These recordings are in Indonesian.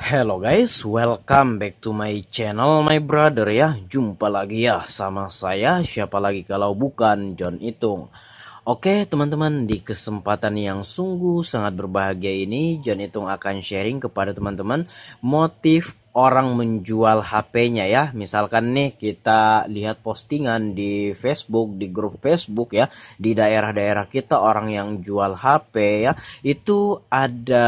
Hello guys, welcome back to my channel my brother ya. Jumpa lagi ya sama saya, siapa lagi kalau bukan John Itung. Oke teman-teman, di kesempatan yang sungguh sangat berbahagia ini John Itung akan sharing kepada teman-teman motif orang menjual HP-nya ya. Misalkan nih kita lihat postingan di Facebook, di grup Facebook ya, di daerah-daerah kita orang yang jual HP ya, itu ada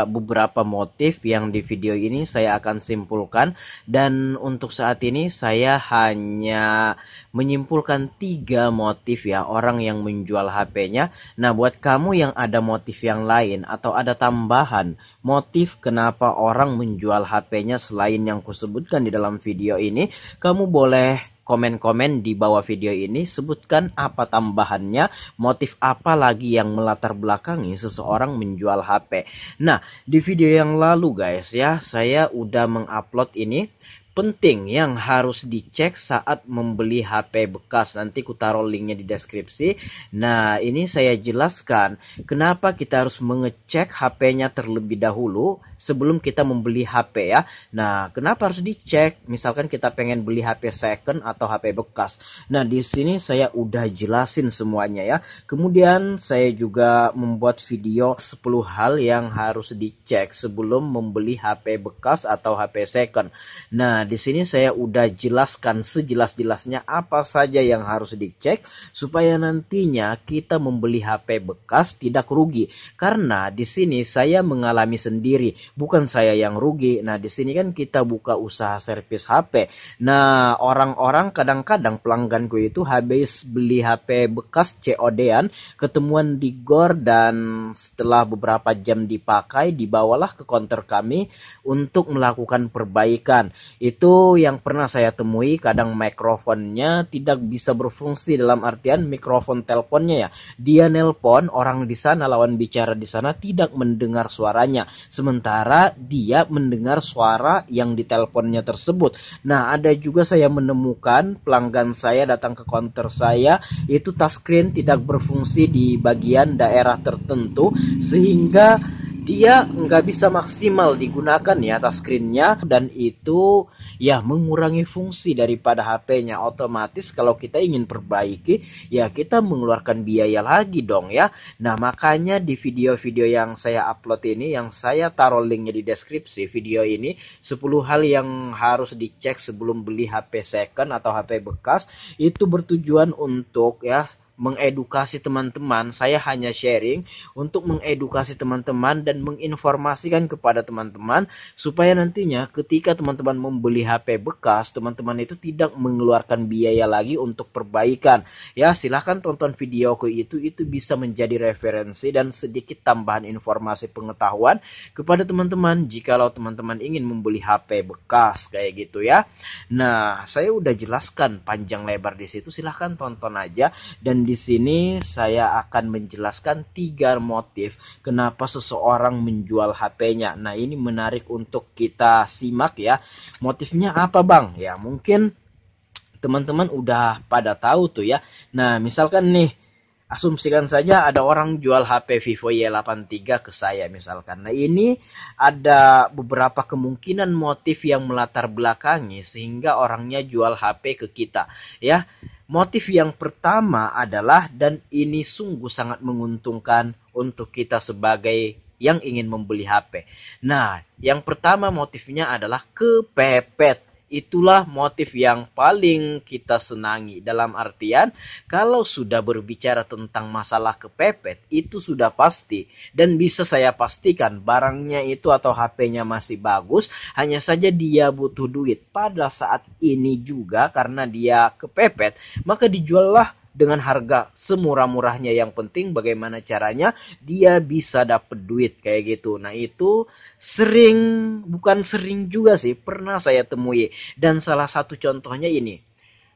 beberapa motif yang di video ini saya akan simpulkan. Dan untuk saat ini saya hanya menyimpulkan 3 motif ya orang yang menjual HP-nya. Nah, buat kamu yang ada motif yang lain atau ada tambahan motif kenapa orang menjual HP-nya selain yang kusebutkan di dalam video ini, kamu boleh komen-komen di bawah video ini, sebutkan apa tambahannya, motif apa lagi yang melatar belakangi seseorang menjual HP. Nah, di video yang lalu guys ya, saya udah mengupload ini penting yang harus dicek saat membeli HP bekas. Nanti ku taruh linknya di deskripsi. Nah, ini saya jelaskan kenapa kita harus mengecek HP-nya terlebih dahulu sebelum kita membeli HP ya. Nah, kenapa harus dicek? Misalkan kita pengen beli HP second atau HP bekas. Nah, di sini saya udah jelasin semuanya ya. Kemudian saya juga membuat video 10 hal yang harus dicek sebelum membeli HP bekas atau HP second. Nah, di sini saya udah jelaskan sejelas-jelasnya apa saja yang harus dicek supaya nantinya kita membeli HP bekas tidak rugi. Karena di sini saya mengalami sendiri, bukan saya yang rugi. Nah, di sini kan kita buka usaha servis HP. Nah, orang-orang kadang-kadang pelangganku itu habis beli HP bekas COD-an, ketemuan di GOR, dan setelah beberapa jam dipakai dibawalah ke counter kami untuk melakukan perbaikan. Itu yang pernah saya temui, kadang mikrofonnya tidak bisa berfungsi, dalam artian mikrofon teleponnya ya. Dia nelpon orang di sana, lawan bicara di sana tidak mendengar suaranya, sementara dia mendengar suara yang di teleponnya tersebut. Nah, ada juga saya menemukan pelanggan saya datang ke counter saya, itu touchscreen tidak berfungsi di bagian daerah tertentu sehingga dia nggak bisa maksimal digunakan ya touchscreen-nya, dan itu ya mengurangi fungsi daripada HP-nya. Otomatis kalau kita ingin perbaiki ya kita mengeluarkan biaya lagi dong ya. Nah, makanya di video-video yang saya upload ini, yang saya taruh linknya di deskripsi video ini, 10 hal yang harus dicek sebelum beli HP second atau HP bekas, itu bertujuan untuk ya mengedukasi teman-teman. Saya hanya sharing untuk mengedukasi teman-teman dan menginformasikan kepada teman-teman supaya nantinya ketika teman-teman membeli HP bekas, teman-teman itu tidak mengeluarkan biaya lagi untuk perbaikan. Ya, silahkan tonton videoku itu bisa menjadi referensi dan sedikit tambahan informasi pengetahuan kepada teman-teman jikalau teman-teman ingin membeli HP bekas kayak gitu ya. Nah, saya udah jelaskan panjang lebar di situ, silahkan tonton aja. Dan di sini saya akan menjelaskan 3 motif kenapa seseorang menjual HP-nya. Nah, ini menarik untuk kita simak ya. Motifnya apa, Bang? Ya, mungkin teman-teman udah pada tahu tuh ya. Nah, misalkan nih, asumsikan saja ada orang jual HP Vivo Y83 ke saya misalkan. Nah, ini ada beberapa kemungkinan motif yang melatar belakangi sehingga orangnya jual HP ke kita ya. Motif yang pertama adalah, dan ini sungguh sangat menguntungkan untuk kita sebagai yang ingin membeli HP. Nah, yang pertama motifnya adalah kepepet. Itulah motif yang paling kita senangi. Dalam artian, kalau sudah berbicara tentang masalah kepepet, itu sudah pasti. Dan bisa saya pastikan barangnya itu atau HP-nya masih bagus, hanya saja dia butuh duit. Pada saat ini juga karena dia kepepet, maka dijuallah dengan harga semurah-murahnya. Yang penting bagaimana caranya dia bisa dapet duit kayak gitu. Nah, itu sering, bukan sering juga sih, pernah saya temui. Dan salah satu contohnya ini,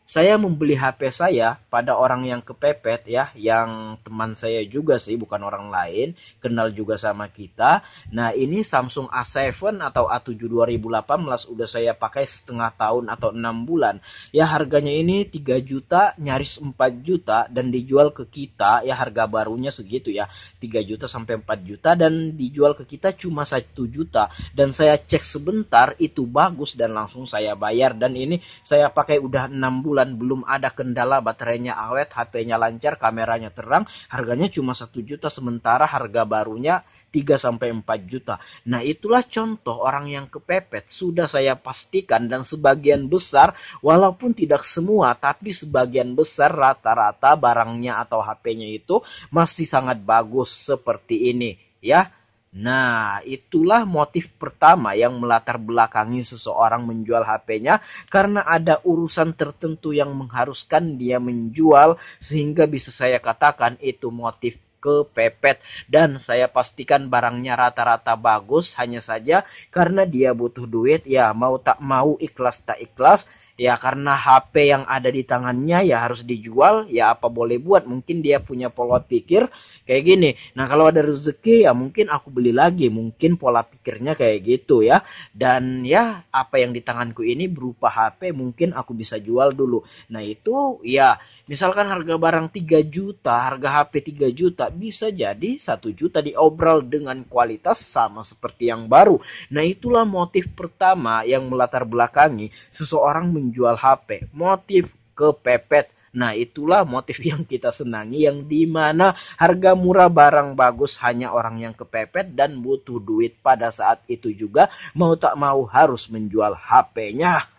saya membeli HP saya pada orang yang kepepet ya, yang teman saya juga sih, bukan orang lain, kenal juga sama kita. Nah, ini Samsung A7 atau A7 2018 udah saya pakai setengah tahun atau 6 bulan. Ya harganya ini 3 juta, nyaris 4 juta dan dijual ke kita ya harga barunya segitu ya. 3 juta sampai 4 juta dan dijual ke kita cuma 1 juta. Dan saya cek sebentar itu bagus dan langsung saya bayar, dan ini saya pakai udah 6 bulan, belum ada kendala, baterainya awet, HP-nya lancar, kameranya terang, harganya cuma 1 juta sementara harga barunya 3 sampai 4 juta. Nah, itulah contoh orang yang kepepet. Sudah saya pastikan dan sebagian besar, walaupun tidak semua, tapi sebagian besar rata-rata barangnya atau HP-nya itu masih sangat bagus seperti ini ya. Nah, itulah motif pertama yang melatar belakangi seseorang menjual HP-nya, karena ada urusan tertentu yang mengharuskan dia menjual, sehingga bisa saya katakan itu motif kepepet. Dan saya pastikan barangnya rata-rata bagus, hanya saja karena dia butuh duit, ya mau tak mau, ikhlas tak ikhlas, ya karena HP yang ada di tangannya ya harus dijual, ya apa boleh buat, mungkin dia punya pola pikir kayak gini. Nah, kalau ada rezeki ya mungkin aku beli lagi, mungkin pola pikirnya kayak gitu ya. Dan ya apa yang di tanganku ini berupa HP, mungkin aku bisa jual dulu. Nah, itu ya misalkan harga barang 3 juta, harga HP 3 juta, bisa jadi 1 juta diobral dengan kualitas sama seperti yang baru. Nah, itulah motif pertama yang melatar belakangi seseorang menjual HP, motif kepepet. Nah, itulah motif yang kita senangi, yang dimana harga murah barang bagus hanya orang yang kepepet dan butuh duit pada saat itu juga, mau tak mau harus menjual HP-nya.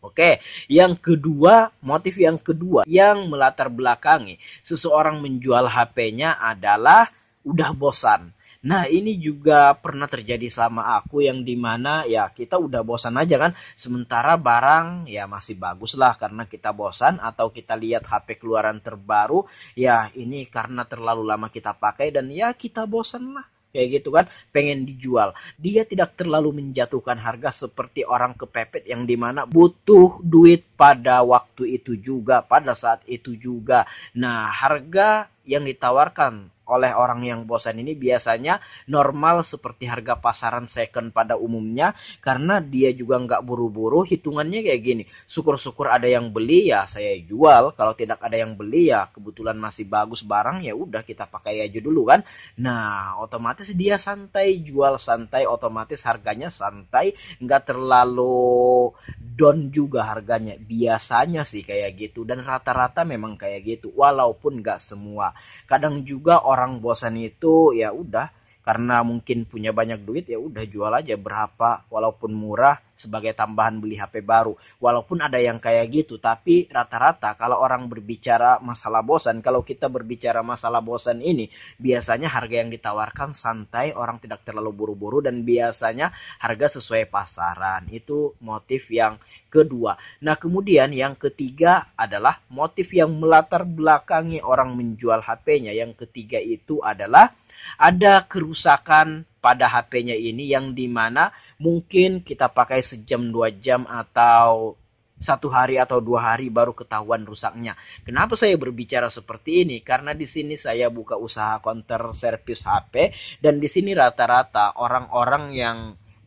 Oke, yang kedua, motif yang kedua yang melatar belakangi seseorang menjual HP-nya adalah udah bosan. Nah, ini juga pernah terjadi sama aku, yang dimana ya kita udah bosan aja kan, sementara barang ya masih bagus lah, karena kita bosan atau kita lihat HP keluaran terbaru, ya ini karena terlalu lama kita pakai dan ya kita bosan lah. Kayak gitu kan, pengen dijual. Dia tidak terlalu menjatuhkan harga seperti orang kepepet yang dimana butuh duit pada waktu itu juga, pada saat itu juga. Nah, harga yang ditawarkan oleh orang yang bosan ini biasanya normal seperti harga pasaran second pada umumnya, karena dia juga nggak buru-buru, hitungannya kayak gini, syukur-syukur ada yang beli ya saya jual, kalau tidak ada yang beli ya kebetulan masih bagus barang, ya udah kita pakai aja dulu kan. Nah, otomatis dia santai, jual santai, otomatis harganya santai, nggak terlalu down juga harganya, biasanya sih kayak gitu, dan rata-rata memang kayak gitu walaupun nggak semua. Kadang juga orang bosan itu ya udah, karena mungkin punya banyak duit, ya udah jual aja berapa walaupun murah sebagai tambahan beli HP baru. Walaupun ada yang kayak gitu, tapi rata-rata kalau orang berbicara masalah bosan, kalau kita berbicara masalah bosan ini, biasanya harga yang ditawarkan santai, orang tidak terlalu buru-buru, dan biasanya harga sesuai pasaran. Itu motif yang kedua. Nah, kemudian yang ketiga adalah motif yang melatar belakangi orang menjual HP-nya. Yang ketiga itu adalah ada kerusakan pada HP-nya ini, yang dimana mungkin kita pakai sejam 2 jam atau 1 hari atau 2 hari baru ketahuan rusaknya. Kenapa saya berbicara seperti ini? Karena di sini saya buka usaha counter service HP, dan di sini rata-rata orang-orang yang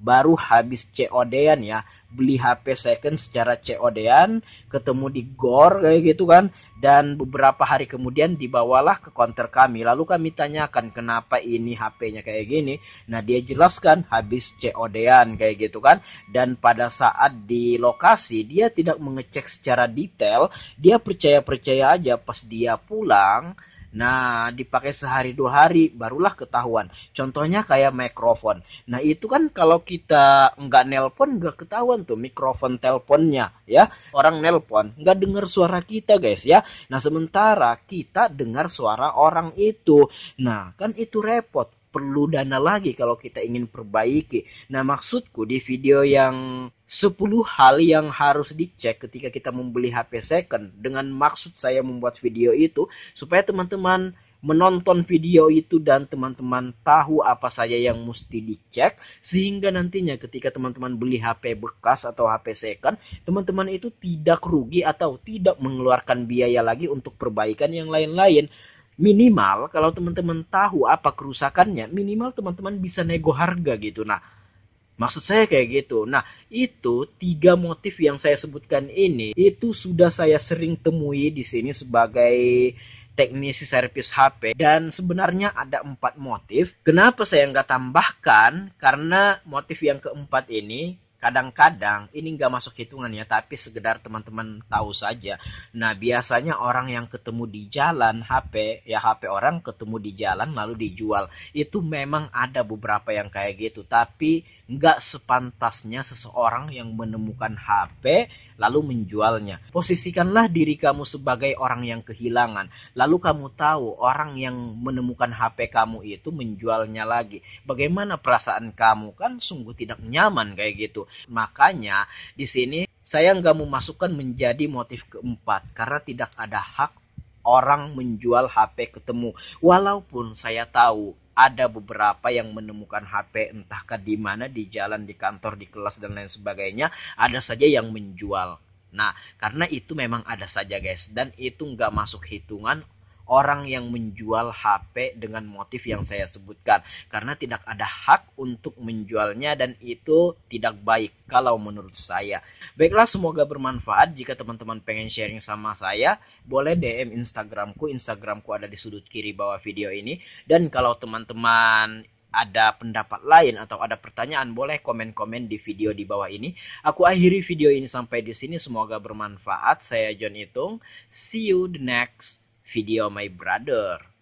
baru habis COD-an ya, beli HP second secara COD-an, ketemu di GOR kayak gitu kan, dan beberapa hari kemudian dibawalah ke counter kami, lalu kami tanyakan kenapa ini HP-nya kayak gini. Nah, dia jelaskan habis COD-an kayak gitu kan, dan pada saat di lokasi dia tidak mengecek secara detail, dia percaya-percaya aja, pas dia pulang, nah, dipakai sehari 2 hari barulah ketahuan. Contohnya kayak mikrofon. Nah, itu kan kalau kita nggak nelpon nggak ketahuan tuh mikrofon teleponnya ya. Orang nelpon nggak dengar suara kita guys ya. Nah, sementara kita dengar suara orang itu. Nah, kan itu repot. Perlu dana lagi kalau kita ingin perbaiki. Nah, maksudku di video yang 10 hal yang harus dicek ketika kita membeli HP second, dengan maksud saya membuat video itu supaya teman-teman menonton video itu dan teman-teman tahu apa saja yang mesti dicek, sehingga nantinya ketika teman-teman beli HP bekas atau HP second, teman-teman itu tidak rugi atau tidak mengeluarkan biaya lagi untuk perbaikan yang lain-lain. Minimal kalau teman-teman tahu apa kerusakannya, minimal teman-teman bisa nego harga gitu. Nah, maksud saya kayak gitu. Nah, itu 3 motif yang saya sebutkan ini, itu sudah saya sering temui di sini sebagai teknisi servis HP. Dan sebenarnya ada 4 motif. Kenapa saya nggak tambahkan? Karena motif yang keempat ini kadang-kadang ini nggak masuk hitungan ya, tapi sekedar teman-teman tahu saja. Nah, biasanya orang yang ketemu di jalan HP, ya HP orang ketemu di jalan lalu dijual. Itu memang ada beberapa yang kayak gitu, tapi nggak sepantasnya seseorang yang menemukan HP lalu menjualnya. Posisikanlah diri kamu sebagai orang yang kehilangan. Lalu kamu tahu orang yang menemukan HP kamu itu menjualnya lagi. Bagaimana perasaan kamu? Kan sungguh tidak nyaman kayak gitu. Makanya di sini saya nggak mau masukkan menjadi motif keempat. Karena tidak ada hak orang menjual HP ketemu. Walaupun saya tahu ada beberapa yang menemukan HP entahkah di mana, di jalan, di kantor, di kelas dan lain sebagainya, ada saja yang menjual. Nah, karena itu memang ada saja guys, dan itu nggak masuk hitungan orang yang menjual HP dengan motif yang saya sebutkan, karena tidak ada hak untuk menjualnya dan itu tidak baik kalau menurut saya. Baiklah, semoga bermanfaat. Jika teman-teman pengen sharing sama saya, boleh DM Instagramku. Instagramku ada di sudut kiri bawah video ini. Dan kalau teman-teman ada pendapat lain atau ada pertanyaan, boleh komen-komen di video di bawah ini. Aku akhiri video ini sampai di sini. Semoga bermanfaat. Saya John Itung. See you the next video, my brother.